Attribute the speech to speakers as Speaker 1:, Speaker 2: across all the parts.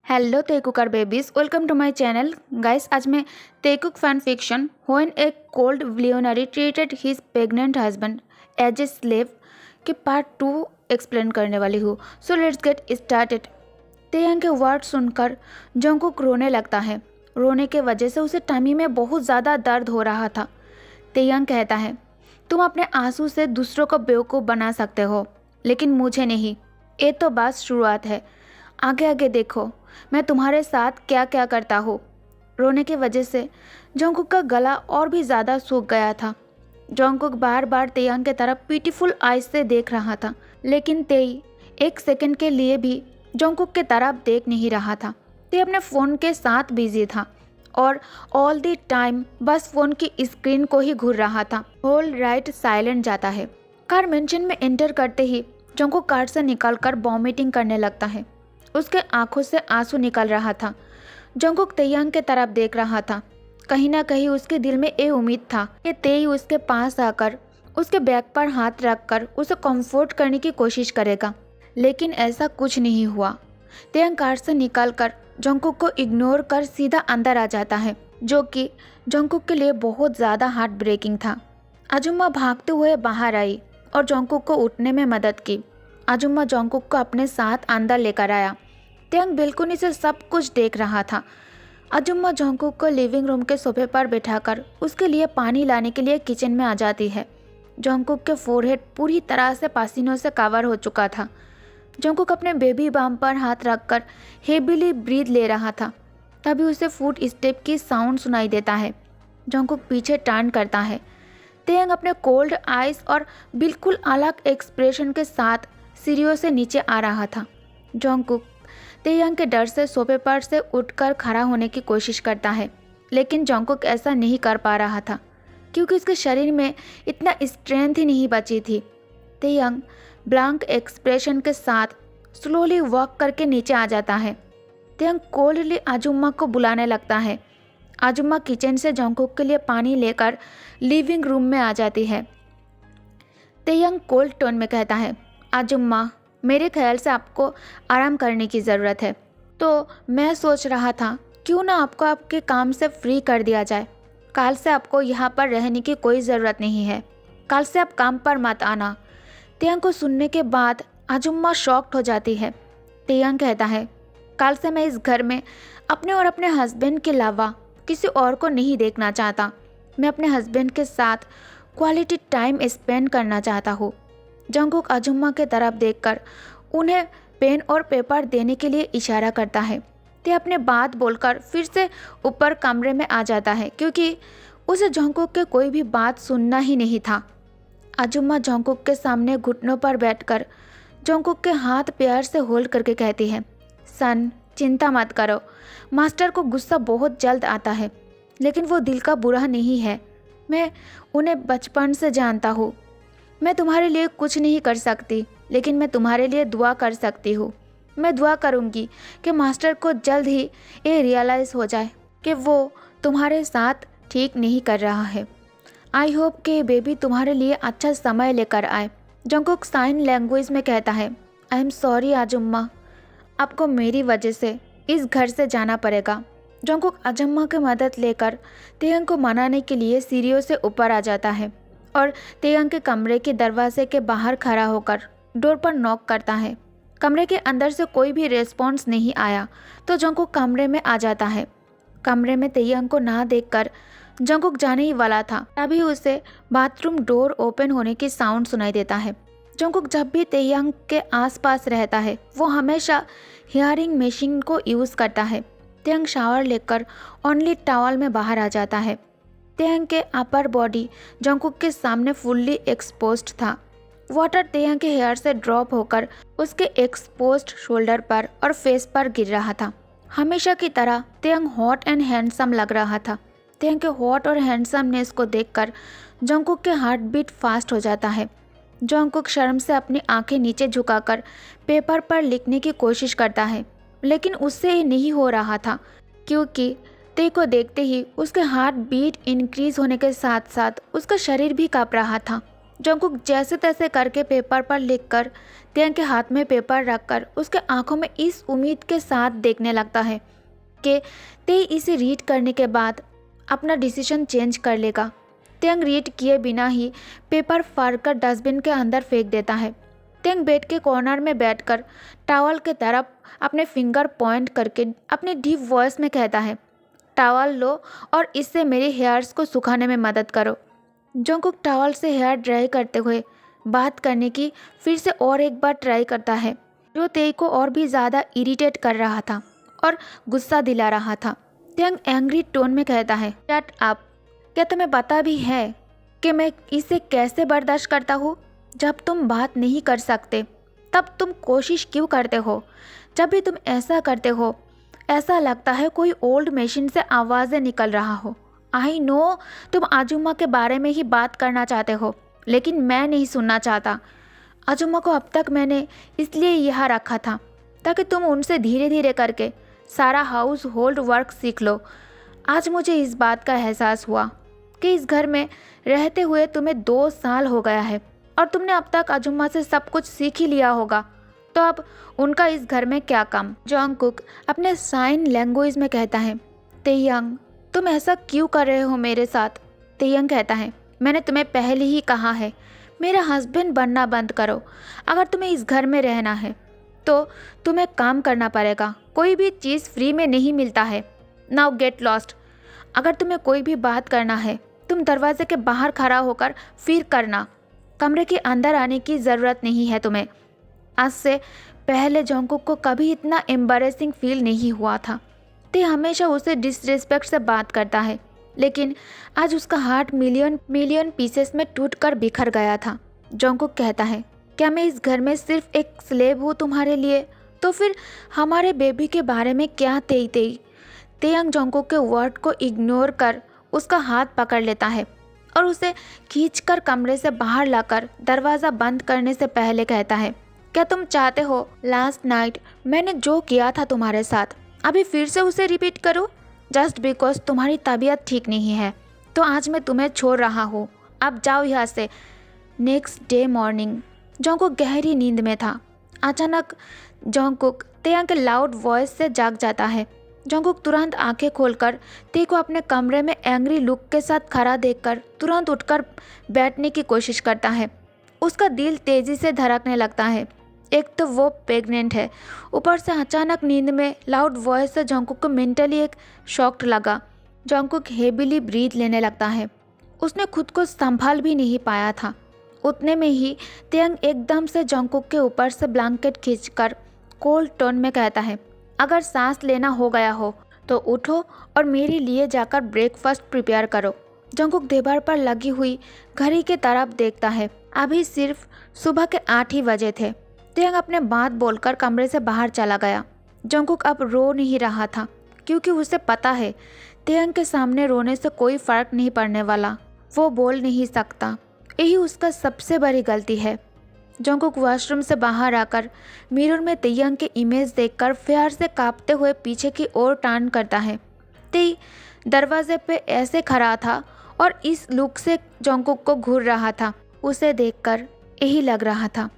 Speaker 1: Hello Taekooker babies, welcome to my channel guys. आज मैं Taekook fan fiction when a cold billionaire treated his pregnant husband as a slave के part 2 explain करने वाली हूँ। So let's get started. Taehyung के word सुनकर Jungkook रोने लगता है। रोने के वजह से उसे टमी में बहुत ज़्यादा दर्द हो रहा था। तेयंग कहता है, तुम अपने आंसू से दूसरों को बेवकूफ़ बना सकते हो, लेकिन मुझे नहीं। ये तो बस शुरुआत है, आगे आगे देखो मैं तुम्हारे साथ क्या क्या करता हूँ। रोने की वजह से जंगकुक का गला और भी ज़्यादा सूख गया था। जंगकुक बार बार तेयंग की तरफ ब्यूटीफुल आइज से देख रहा था, लेकिन तेई एक सेकंड के लिए भी जंगकुक की तरफ देख नहीं रहा था। ते अपने फ़ोन के साथ बिजी था और ऑल द टाइम बस फ़ोन की स्क्रीन को ही घूर रहा था। होल राइट साइलेंट जाता है। कार मेंशन में एंटर करते ही जंगकुक कार से निकलकर वॉमिटिंग करने लगता है। उसके आंखों से आंसू निकल रहा था। जंगकुक तेयंग के तरफ देख रहा था। कहीं ना कहीं उसके दिल में ये उम्मीद था कि तेई उसके पास आकर उसके बैग पर हाथ रखकर उसे कंफर्ट करने की कोशिश करेगा, लेकिन ऐसा कुछ नहीं हुआ। तेयंग कार से निकलकर जंगकुक को इग्नोर कर सीधा अंदर आ जाता है, जो कि जंगकुक के लिए बहुत ज़्यादा हार्ट ब्रेकिंग था। आजुम्मा भागते हुए बाहर आई और जंगकुक को उठने में मदद की। आजुम्मा जंगकुक को अपने साथ अंदर लेकर आया। तेयंग बेलकुनी से सब कुछ देख रहा था। आजुम्मा जंगकुक को लिविंग रूम के सोफे पर बैठाकर उसके लिए पानी लाने के लिए किचन में आ जाती है। जंगकुक के फोरहेड पूरी तरह से पसीनों से कवर हो चुका था। जंगकुक अपने बेबी बाम पर हाथ रखकर हेवीली ब्रीथ ले रहा था। तभी उसे फुट स्टेप की साउंड सुनाई देता है। जंगकुक पीछे टर्न करता है। तेयंग अपने कोल्ड आइज और बिल्कुल अलग एक्सप्रेशन के साथ सीढ़ियों से नीचे आ रहा था। जंगकुक तेयंग के डर से सोफे पर से उठकर खड़ा होने की कोशिश करता है, लेकिन जंगकुक ऐसा नहीं कर पा रहा था क्योंकि उसके शरीर में इतना स्ट्रेंथ ही नहीं बची थी। तेयंग ब्लैंक एक्सप्रेशन के साथ स्लोली वॉक करके नीचे आ जाता है। तेयंग कोल्डली आजुम्मा को बुलाने लगता है। आजुम्मा किचन से जंगकुक के लिए पानी लेकर लिविंग रूम में आ जाती है। तेयंग कोल्ड टोन में कहता है, आजुम्मा, मेरे ख्याल से आपको आराम करने की ज़रूरत है, तो मैं सोच रहा था क्यों ना आपको आपके काम से फ्री कर दिया जाए। कल से आपको यहाँ पर रहने की कोई ज़रूरत नहीं है। कल से आप काम पर मत आना। तेयंग को सुनने के बाद आजुम्मा शॉक्ड हो जाती है। तेयंग कहता है, कल से मैं इस घर में अपने और अपने हस्बैंड के अलावा किसी और को नहीं देखना चाहता। मैं अपने हस्बैंड के साथ क्वालिटी टाइम स्पेंड करना चाहता हूँ। जंगकुक आजुम्मा के तरफ देखकर उन्हें पेन और पेपर देने के लिए इशारा करता है। ते अपने बात बोलकर फिर से ऊपर कमरे में आ जाता है क्योंकि उसे जंगकुक के कोई भी बात सुनना ही नहीं था। आजुम्मा जंगकुक के सामने घुटनों पर बैठकर जंगकुक के हाथ पैर से होल्ड करके कहती है, सन, चिंता मत करो। मास्टर को गुस्सा बहुत जल्द आता है, लेकिन वो दिल का बुरा नहीं है। मैं उन्हें बचपन से जानता हूँ। मैं तुम्हारे लिए कुछ नहीं कर सकती, लेकिन मैं तुम्हारे लिए दुआ कर सकती हूँ। मैं दुआ करूँगी कि मास्टर को जल्द ही ये रियलाइज़ हो जाए कि वो तुम्हारे साथ ठीक नहीं कर रहा है। आई होप कि बेबी तुम्हारे लिए अच्छा समय लेकर आए। जंगकुक साइन लैंग्वेज में कहता है, आई एम सॉरी आजुम्मा, आपको मेरी वजह से इस घर से जाना पड़ेगा। जंगकुक आजुम्मा की मदद लेकर तेयंग को मनाने के लिए सीढ़ियों से ऊपर आ जाता है और तेयंग के कमरे के दरवाजे के बाहर खड़ा होकर डोर पर नॉक करता है। कमरे के अंदर से कोई भी रेस्पॉन्स नहीं आया तो जंगकुक कमरे में आ जाता है। कमरे में तेयंग को ना देखकर जंगकुक जाने ही वाला था, तभी उसे बाथरूम डोर ओपन होने की साउंड सुनाई देता है। जंगकुक जब भी तेयंग के आसपास रहता है वो हमेशा हियरिंग मशीन को यूज़ करता है। तेयंग शावर लेकर ओनली टॉवल में बाहर आ जाता है। तेयंग के अपर बॉडी जंगकुक के सामने फुल्ली एक्सपोज्ड था। वाटर तेयंग के हेयर से ड्रॉप होकर उसके एक्सपोज्ड शोल्डर पर और फेस पर गिर रहा था। हमेशा की तरह तेयंग हॉट एंड हैंडसम लग रहा था। तेयंग के हॉट और हैंडसमनेस को देखकर जंगकुक के हार्ट बीट फास्ट हो जाता है। जंगकुक शर्म से अपनी आंखें नीचे झुकाकर पेपर पर लिखने की कोशिश करता है, लेकिन उससे ये नहीं हो रहा था क्योंकि ते को देखते ही उसके हार्ट बीट इंक्रीज होने के साथ साथ उसका शरीर भी काँप रहा था। जंगकुक जैसे तैसे करके पेपर पर लिखकर तेयंग के हाथ में पेपर रखकर उसके आंखों में इस उम्मीद के साथ देखने लगता है कि ते इसे रीड करने के बाद अपना डिसीजन चेंज कर लेगा। तेयंग रीड किए बिना ही पेपर फाड़कर डस्टबिन के अंदर फेंक देता है। तेयंग बेड के कॉर्नर में बैठकर टॉवल के तरफ अपने फिंगर पॉइंट करके अपने डीप वॉइस में कहता है, टॉवल लो और इससे मेरे हेयर्स को सुखाने में मदद करो। जंगकुक टॉवल से हेयर ड्राई करते हुए बात करने की फिर से और एक बार ट्राई करता है, जो तेई को और भी ज़्यादा इरिटेट कर रहा था और गुस्सा दिला रहा था। तेयंग एंग्री टोन में कहता है, शट अप, क्या तुम्हें पता भी है कि मैं इसे कैसे बर्दाश्त करता हूँ? जब तुम बात नहीं कर सकते तब तुम कोशिश क्यों करते हो? जब भी तुम ऐसा करते हो ऐसा लगता है कोई ओल्ड मशीन से आवाज़ें निकल रहा हो। आई नो तुम आजुमा के बारे में ही बात करना चाहते हो, लेकिन मैं नहीं सुनना चाहता। आजुमा को अब तक मैंने इसलिए यहाँ रखा था ताकि तुम उनसे धीरे धीरे करके सारा हाउस होल्ड वर्क सीख लो। आज मुझे इस बात का एहसास हुआ कि इस घर में रहते हुए तुम्हें 2 साल हो गया है और तुमने अब तक आजुमा से सब कुछ सीख ही लिया होगा, तो अब उनका इस घर में क्या काम? जंगकुक अपने साइन लैंग्वेज में कहता है, तेयंग तुम ऐसा क्यों कर रहे हो मेरे साथ? तेयंग कहता है, मैंने तुम्हें पहले ही कहा है मेरा हस्बैंड बनना बंद करो। अगर तुम्हें इस घर में रहना है तो तुम्हें काम करना पड़ेगा। कोई भी चीज़ फ्री में नहीं मिलता है। Now get lost. अगर तुम्हें कोई भी बात करना है तुम दरवाजे के बाहर खड़ा होकर फिर करना। कमरे के अंदर आने की ज़रूरत नहीं है तुम्हें। आज से पहले जंगकुक को कभी इतना एम्बैरेसिंग फील नहीं हुआ था। ते हमेशा उसे डिसरिस्पेक्ट से बात करता है, लेकिन आज उसका हार्ट मिलियन पीसेस में टूट कर बिखर गया था। जंगकुक कहता है, क्या मैं इस घर में सिर्फ एक स्लेव हूँ तुम्हारे लिए? तो फिर हमारे बेबी के बारे में क्या? तेई तेयंग जंगकुक के वर्ड को इग्नोर कर उसका हाथ पकड़ लेता है और उसे खींचकर कमरे से बाहर लाकर दरवाज़ा बंद करने से पहले कहता है, क्या तुम चाहते हो लास्ट नाइट मैंने जो किया था तुम्हारे साथ अभी फिर से उसे रिपीट करो? जस्ट बिकॉज तुम्हारी तबीयत ठीक नहीं है तो आज मैं तुम्हें छोड़ रहा हूँ। अब जाओ यहाँ से। नेक्स्ट डे मॉर्निंग जंगकुक गहरी नींद में था। अचानक जंगकुक तेयंग के लाउड वॉइस से जाग जाता है। जंगकुक तुरंत आंखें खोलकर ते को अपने कमरे में एंग्री लुक के साथ खड़ा देखकर तुरंत उठकर बैठने की कोशिश करता है। उसका दिल तेज़ी से धड़कने लगता है। एक तो वो प्रेग्नेंट है, ऊपर से अचानक नींद में लाउड वॉइस से जंगकुक को मेंटली एक शॉक लगा। जंगकुक हेवीली ब्रीथ लेने लगता है। उसने खुद को संभाल भी नहीं पाया था। उतने में ही तेयंग एकदम से जंगकुक के ऊपर से ब्लैंकेट खींचकर कोल्ड टोन में कहता है, अगर सांस लेना हो गया हो तो उठो और मेरे लिए जाकर ब्रेकफास्ट प्रिपेयर करो। जंगकुक दीवार पर लगी हुई घड़ी की तरफ देखता है। अभी सिर्फ सुबह के 8 ही बजे थे। तेयंग अपने बात बोलकर कमरे से बाहर चला गया। जंगकुक अब रो नहीं रहा था क्योंकि उसे पता है तेयंग के सामने रोने से कोई फर्क नहीं पड़ने वाला। वो बोल नहीं सकता, यही उसका सबसे बड़ी गलती है। जंगकुक वॉशरूम से बाहर आकर मिरर में तेयंग के इमेज देखकर प्यार से कांपते हुए पीछे की ओर टर्न करता है। तेई दरवाजे पे ऐसे खड़ा था और इस लुक से जंगकुक को घूर रहा था। उसे देखकर यही लग रहा था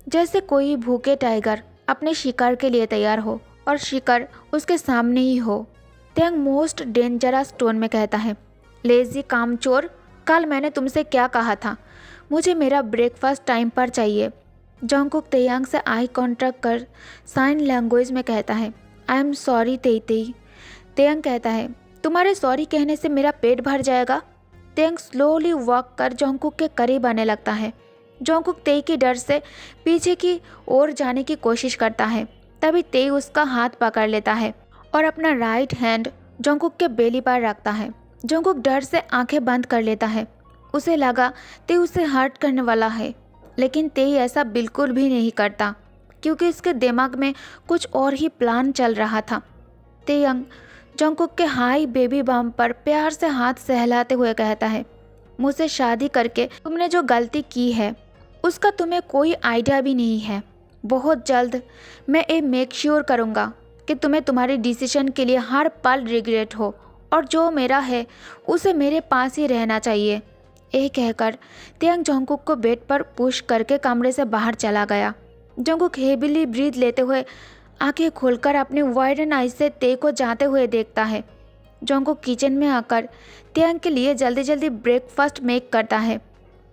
Speaker 1: जैसे कोई भूखे टाइगर अपने शिकार के लिए तैयार हो और शिकार उसके सामने ही हो। तेयंग मोस्ट डेंजरस टोन में कहता है, लेजी कामचोर, कल मैंने तुमसे क्या कहा था? मुझे मेरा ब्रेकफास्ट टाइम पर चाहिए। जंगकुक तेयंग से आई कॉन्टैक्ट कर साइन लैंग्वेज में कहता है, आई एम सॉरी तेई। तेयंग कहता है, तुम्हारे सॉरी कहने से मेरा पेट भर जाएगा। तेयंग स्लोली वॉक कर जंगकुक के करीब आने लगता है। जंगकुक तेई के डर से पीछे की ओर जाने की कोशिश करता है। तभी तेई उसका हाथ पकड़ लेता है और अपना राइट हैंड जंगकुक के बेली पर रखता है। जंगकुक डर से आंखें बंद कर लेता है। उसे लगा तेई उसे हर्ट करने वाला है, लेकिन तेई ऐसा बिल्कुल भी नहीं करता क्योंकि उसके दिमाग में कुछ और ही प्लान चल रहा था। तेयंग जंगकुक के हाई बेबी बम पर प्यार से हाथ सहलाते हुए कहता है, मुझसे शादी करके तुमने जो गलती की है उसका तुम्हें कोई आइडिया भी नहीं है। बहुत जल्द मैं ये मेक श्योर करूँगा कि तुम्हें तुम्हारे डिसीजन के लिए हर पल रिग्रेट हो और जो मेरा है उसे मेरे पास ही रहना चाहिए। यह कहकर तेयंग जंगकुक को बेड पर पुश करके कमरे से बाहर चला गया। जंगकुक हेविली ब्रीथ लेते हुए आंखें खोलकर अपने वाइडन आइज से ते को जाते हुए देखता है। जंगकुक किचन में आकर तेयंग के लिए जल्दी जल्दी ब्रेकफास्ट मेक करता है।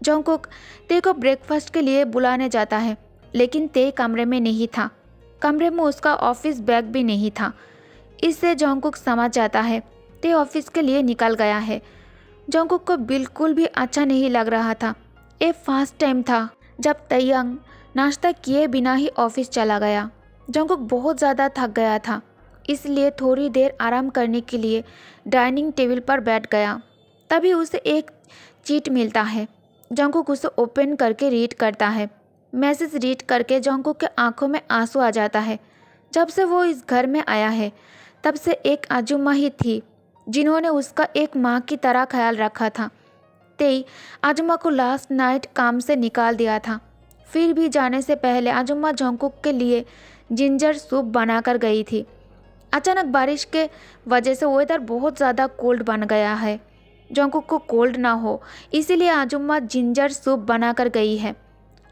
Speaker 1: जंगकुक ते को ब्रेकफास्ट के लिए बुलाने जाता है, लेकिन ते कमरे में नहीं था। कमरे में उसका ऑफिस बैग भी नहीं था। इससे जंगकुक समझ जाता है ते ऑफिस के लिए निकल गया है। जंगकुक को बिल्कुल भी अच्छा नहीं लग रहा था। ये फर्स्ट टाइम था जब तेयंग नाश्ता किए बिना ही ऑफिस चला गया। जंगकुक बहुत ज़्यादा थक गया था, इसलिए थोड़ी देर आराम करने के लिए डाइनिंग टेबल पर बैठ गया। तभी उसे एक चीट मिलता है। जंगकुक उसे ओपन करके रीड करता है। मैसेज रीड करके जंगकुक के आंखों में आंसू आ जाता है। जब से वो इस घर में आया है तब से एक आजुम्मा ही थी जिन्होंने उसका एक माँ की तरह ख्याल रखा था। तेई आजुम्मा को लास्ट नाइट काम से निकाल दिया था। फिर भी जाने से पहले आजुम्मा जंगकुक के लिए जिंजर सूप बनाकर गई थी। अचानक बारिश के वजह से वेदर बहुत ज़्यादा कोल्ड बन गया है। जंगकुक को कोल्ड ना हो इसीलिए आजुम्मा जिंजर सूप बनाकर गई है।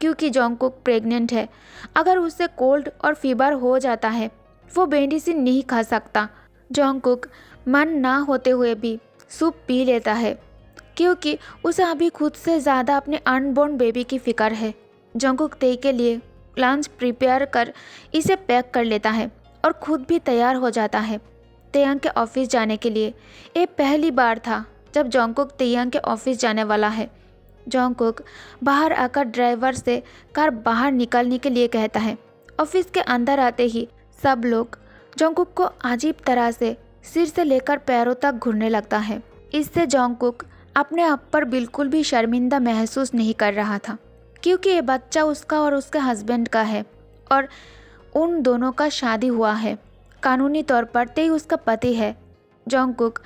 Speaker 1: क्योंकि जंगकुक प्रेग्नेंट है, अगर उसे कोल्ड और फीवर हो जाता है वो मेडिसिन नहीं खा सकता। जंगकुक मन ना होते हुए भी सूप पी लेता है, क्योंकि उसे अभी खुद से ज़्यादा अपने अनबॉर्न बेबी की फिक्र है। जंगकुक तेई के लिए लंच प्रिपेयर कर इसे पैक कर लेता है और खुद भी तैयार हो जाता है तेयंग के ऑफिस जाने के लिए। ये पहली बार था जब जंगकुक तेयंग के ऑफिस जाने वाला है। जंगकुक बाहर आकर ड्राइवर से कार बाहर निकलने के लिए कहता है। ऑफिस के अंदर आते ही सब लोग जंगकुक को अजीब तरह से सिर से लेकर पैरों तक घूरने लगता है। इससे जंगकुक अपने आप पर बिल्कुल भी शर्मिंदा महसूस नहीं कर रहा था, क्योंकि ये बच्चा उसका और उसके हस्बैंड का है और उन दोनों का शादी हुआ है। कानूनी तौर पर तेई उसका पति है। जंगकुक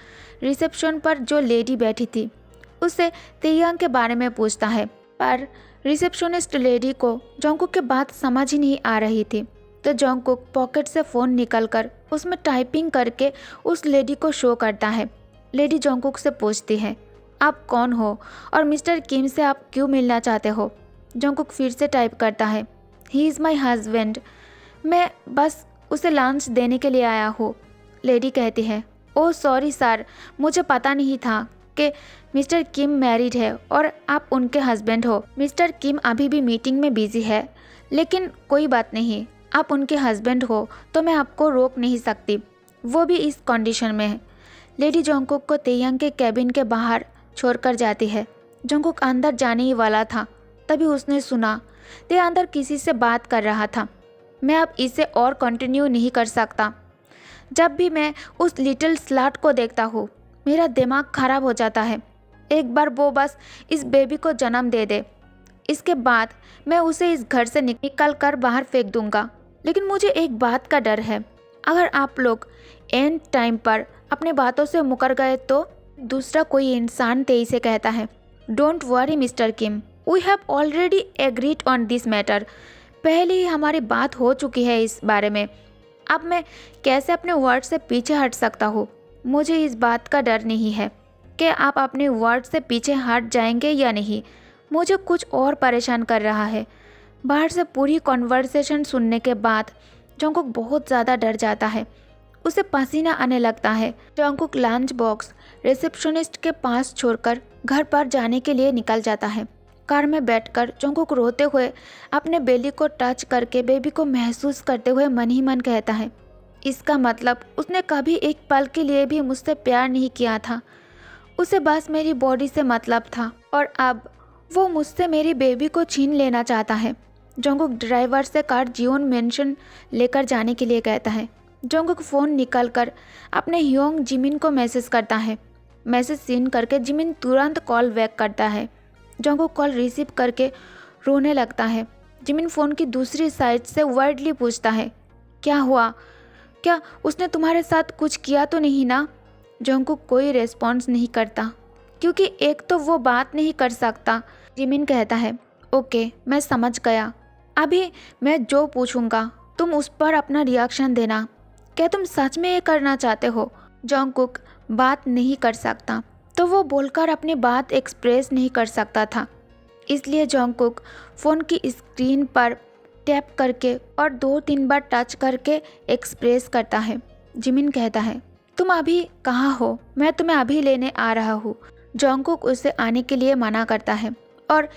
Speaker 1: रिसेप्शन पर जो लेडी बैठी थी उससे तेयंग के बारे में पूछता है, पर रिसेप्शनिस्ट लेडी को जंगकुक की बात समझ ही नहीं आ रही थी। तो जंगकुक पॉकेट से फ़ोन निकालकर उसमें टाइपिंग करके उस लेडी को शो करता है। लेडी जंगकुक से पूछती है, आप कौन हो और मिस्टर किम से आप क्यों मिलना चाहते हो? जंगकुक फिर से टाइप करता है, ही इज़ माई हस्बैंड, मैं बस उसे लंच देने के लिए आया हूँ। लेडी कहती है, ओह सॉरी सर, मुझे पता नहीं था कि मिस्टर किम मैरिड है और आप उनके हस्बैंड हो। मिस्टर किम अभी भी मीटिंग में बिजी है, लेकिन कोई बात नहीं, आप उनके हस्बैंड हो तो मैं आपको रोक नहीं सकती, वो भी इस कंडीशन में है। लेडी जंगकुक को तेयंग के कैबिन के बाहर छोड़कर जाती है। जंगकुक अंदर जाने ही वाला था, तभी उसने सुना ते अंदर किसी से बात कर रहा था। मैं अब इसे और कंटिन्यू नहीं कर सकता। जब भी मैं उस लिटिल स्लट को देखता हूँ मेरा दिमाग खराब हो जाता है। एक बार वो बस इस बेबी को जन्म दे दे, इसके बाद मैं उसे इस घर से निकल कर बाहर फेंक दूंगा। लेकिन मुझे एक बात का डर है, अगर आप लोग एंड टाइम पर अपने बातों से मुकर गए तो? दूसरा कोई इंसान तेई से कहता है, don't worry mister Kim, we have already agreed on this matter, पहले ही हमारी बात हो चुकी है इस बारे में। अब मैं कैसे अपने वर्ड से पीछे हट सकता हूँ? मुझे इस बात का डर नहीं है कि आप अपने वर्ड से पीछे हट जाएंगे या नहीं, मुझे कुछ और परेशान कर रहा है। बाहर से पूरी कॉन्वर्सेशन सुनने के बाद जंगकुक बहुत ज़्यादा डर जाता है, उसे पसीना आने लगता है। जंगकुक लंच बॉक्स रिसेप्शनिस्ट के पास छोड़कर घर पर जाने के लिए निकल जाता है। कार में बैठकर जंगकुक रोते हुए अपने बेली को टच करके बेबी को महसूस करते हुए मन ही मन कहता है, इसका मतलब उसने कभी एक पल के लिए भी मुझसे प्यार नहीं किया था, उसे बस मेरी बॉडी से मतलब था और अब वो मुझसे मेरी बेबी को छीन लेना चाहता है। जंगकुक ड्राइवर से कार जियोन मेंशन लेकर जाने के लिए कहता है। जंगकुक फ़ोन निकालकर अपने ह्योंग जिमिन को मैसेज करता है। मैसेज सीन करके जिमिन तुरंत कॉल बैक करता है। जंगकुक कॉल रिसीव करके रोने लगता है। जिमिन फ़ोन की दूसरी साइड से वर्डली पूछता है, क्या हुआ? क्या उसने तुम्हारे साथ कुछ किया तो नहीं ना? जंगकुक कोई रेस्पॉन्स नहीं करता, क्योंकि एक तो वो बात नहीं कर सकता। जिमिन कहता है, ओके मैं समझ गया, अभी मैं जो पूछूंगा तुम उस पर अपना रिएक्शन देना। क्या तुम सच में ये करना चाहते हो? जंगकुक बात नहीं कर सकता, तो वो बोलकर अपनी बात एक्सप्रेस नहीं कर सकता था। इसलिए जॉन्गकुक फ़ोन की स्क्रीन पर टैप करके और 2-3 बार टच करके एक्सप्रेस करता है। जिमिन कहता है, तुम अभी कहाँ हो? मैं तुम्हें अभी लेने आ रहा हूँ। जॉन्गकुक उसे आने के लिए मना करता है और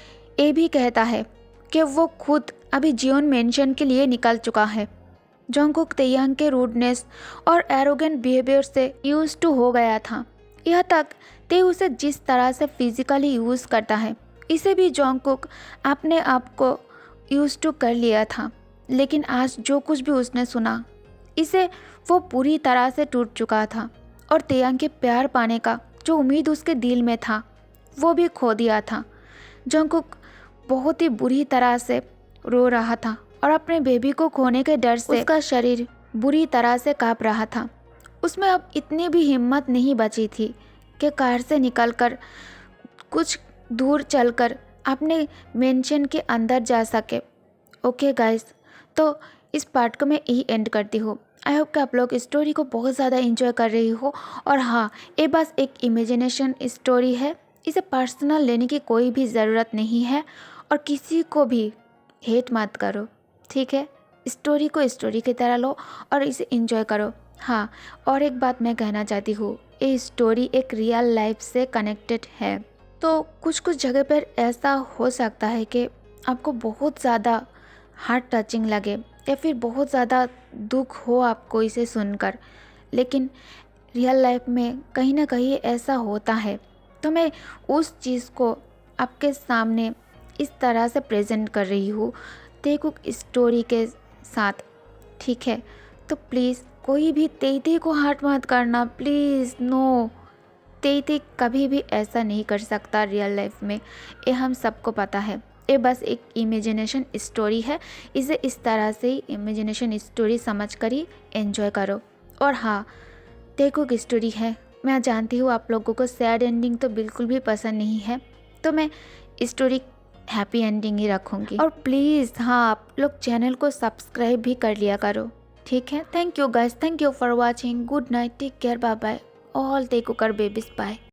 Speaker 1: ये भी कहता है कि वो खुद अभी जियोन मेंशन के लिए निकल चुका है। जॉन्गकुक तेयांग के रूडनेस और एरोगेंट बिहेवियर से यूज टू हो गया था। यह तक ते उसे जिस तरह से फिजिकली यूज़ करता है, इसे भी जॉन्गकुक अपने आप को यूज टू कर लिया था। लेकिन आज जो कुछ भी उसने सुना, इसे वो पूरी तरह से टूट चुका था और तेयांग के प्यार पाने का जो उम्मीद उसके दिल में था, वो भी खो दिया था। जॉन्गकुक बहुत ही बुरी तरह से रो रहा था और अपने बेबी को खोने के डर से उसका शरीर बुरी तरह से काँप रहा था। उसमें अब इतनी भी हिम्मत नहीं बची थी कि कार से निकलकर कुछ दूर चलकर अपने मेंशन के अंदर जा सके। ओके गाइस, तो इस पार्ट को मैं यही एंड करती हूँ। आई होप कि आप लोग स्टोरी को बहुत ज़्यादा एंजॉय कर रही हो। और हाँ, ये बस एक इमेजिनेशन स्टोरी है, इसे पर्सनल लेने की कोई भी ज़रूरत नहीं है और किसी को भी हेट मत करो, ठीक है? स्टोरी को स्टोरी की तरह लो और इसे एंजॉय करो। हाँ, और एक बात मैं कहना चाहती हूँ, ये स्टोरी एक रियल लाइफ से कनेक्टेड है। तो कुछ कुछ जगह पर ऐसा हो सकता है कि आपको बहुत ज़्यादा हार्ट टचिंग लगे या फिर बहुत ज़्यादा दुख हो आपको इसे सुनकर, लेकिन रियल लाइफ में कहीं ना कहीं ऐसा होता है। तो मैं उस चीज़ को आपके सामने इस तरह से प्रेजेंट कर रही हूँ तेकुक स्टोरी के साथ, ठीक है? तो प्लीज़ कोई भी तेईते को हार्ट मत करना, प्लीज़ नो। तेईते कभी भी ऐसा नहीं कर सकता रियल लाइफ में, ये हम सबको पता है। ये बस एक इमेजिनेशन स्टोरी है, इसे इस तरह से ही इमेजिनेशन स्टोरी समझ कर ही एंजॉय करो। और हाँ, तेकुक स्टोरी है, मैं जानती हूँ आप लोगों को सैड एंडिंग तो बिल्कुल भी पसंद नहीं है, तो मैं स्टोरी हैप्पी एंडिंग ही रखूँगी। और प्लीज़ हाँ, आप लोग चैनल को सब्सक्राइब भी कर लिया करो, ठीक है? Thank you guys, thank you for watching. Good night, take care, bye bye all Taekooker babies, bye.